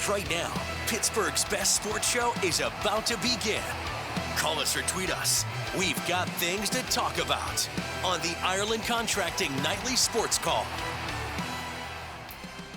Because right now, Pittsburgh's best sports show is about to begin. Call us or tweet us. We've got things to talk about on the Ireland Contracting Nightly Sports Call.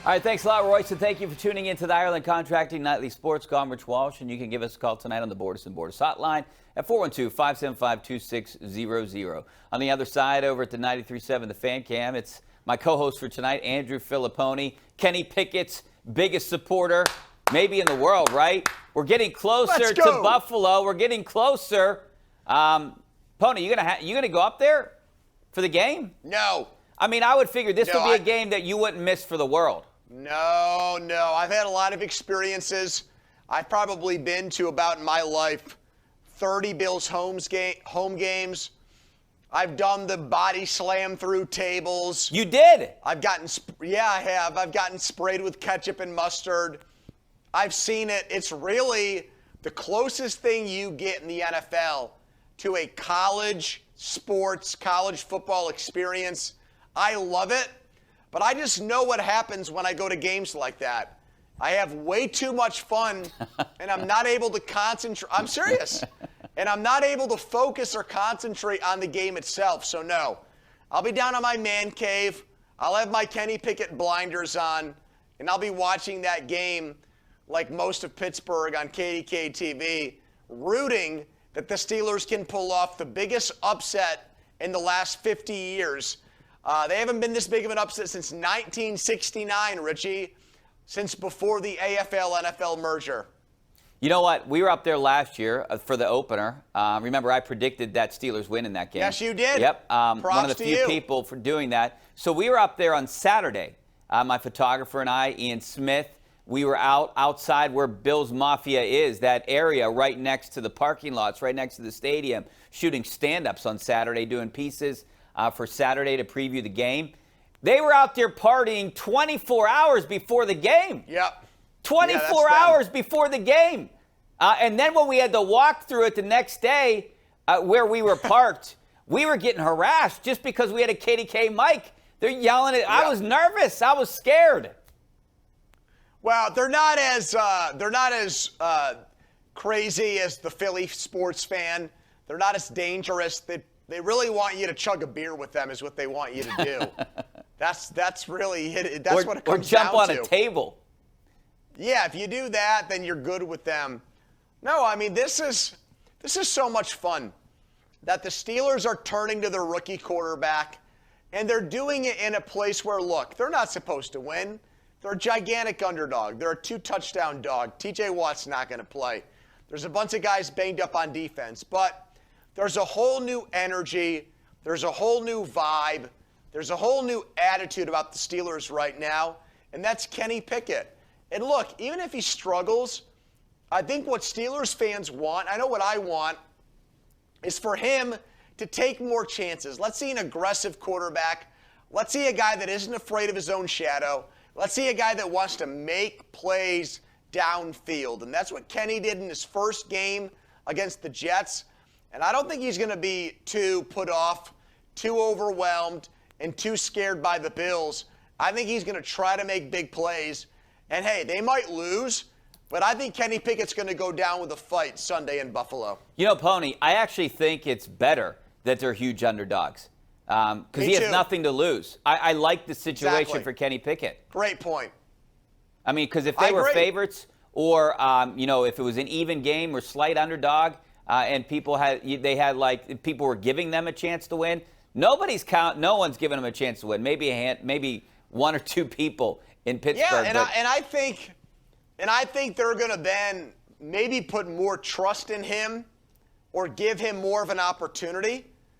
All right, thanks a lot, Royce, and thank you for tuning in to the Ireland Contracting Nightly Sports Call. I'm Rich Walsh, and you can give us a call tonight on the Borders and Borders hotline at 412-575-2600. On the other side, over at the 93.7 The Fan Cam, it's my co-host for tonight, Andrew Fillipponi, Kenny Pickett's biggest supporter, maybe in the world, right? We're getting closer to Buffalo. We're getting closer. Pony, you gonna go up there for the game? No. I mean, I would figure this would be a game that you wouldn't miss for the world. No. I've had a lot of experiences. I've probably been to about in my life 30 Bills home games. I've done the body slam through tables. You did? I have. I've gotten sprayed with ketchup and mustard. I've seen it. It's really the closest thing you get in the NFL to a college sports, college football experience. I love it. But I just know what happens when I go to games like that. I have way too much fun, and I'm not able to concentrate. I'm serious. And I'm not able to focus or concentrate on the game itself. So, no. I'll be down on my man cave. I'll have my Kenny Pickett blinders on, and I'll be watching that game like most of Pittsburgh on KDKA TV, rooting that the Steelers can pull off the biggest upset in the last 50 years. They haven't been this big of an upset since 1969, Richie, since before the AFL-NFL merger. You know what? We were up there last year for the opener. Remember, I predicted that Steelers win in that game. Yes, you did. Yep. Props one of the to few you. people for doing that. So we were up there on Saturday. My photographer and I, Ian Smith, we were outside where Bills Mafia is, that area right next to the parking lots, right next to the stadium, shooting stand-ups on Saturday, doing pieces for Saturday to preview the game. They were out there partying 24 hours before the game. Yep. 24 hours before the game. And then when we had to walk through it the next day where we were parked, we were getting harassed just because we had a KDKA mic. They're yelling at I was nervous. I was scared. Well, they're not as crazy as the Philly sports fan. They're not as dangerous. They really want you to chug a beer with them is what they want you to do. That's really it. That's what it comes down to. Or jump on a table. Yeah, if you do that, then you're good with them. No, I mean, this is so much fun that the Steelers are turning to their rookie quarterback, and they're doing it in a place where, look, they're not supposed to win. They're a gigantic underdog. They're a 2-touchdown dog. TJ Watt's not going to play. There's a bunch of guys banged up on defense, but there's a whole new energy. There's a whole new vibe. There's a whole new attitude about the Steelers right now, and that's Kenny Pickett. And look, even if he struggles, I think what Steelers fans want, I know what I want, is for him to take more chances. Let's see an aggressive quarterback. Let's see a guy that isn't afraid of his own shadow. Let's see a guy that wants to make plays downfield. And that's what Kenny did in his first game against the Jets. And I don't think he's going to be too put off, too overwhelmed, and too scared by the Bills. I think he's going to try to make big plays. And, hey, they might lose, but I think Kenny Pickett's going to go down with a fight Sunday in Buffalo. You know, Pony, I actually think it's better that they're huge underdogs because he has nothing to lose. I like the situation for Kenny Pickett. Great point. I mean, because if they were favorites or, if it was an even game or slight underdog and people were giving them a chance to win, no one's giving them a chance to win. Maybe one or two people in Pittsburgh. Yeah, and I think they're going to then maybe put more trust in him or give him more of an opportunity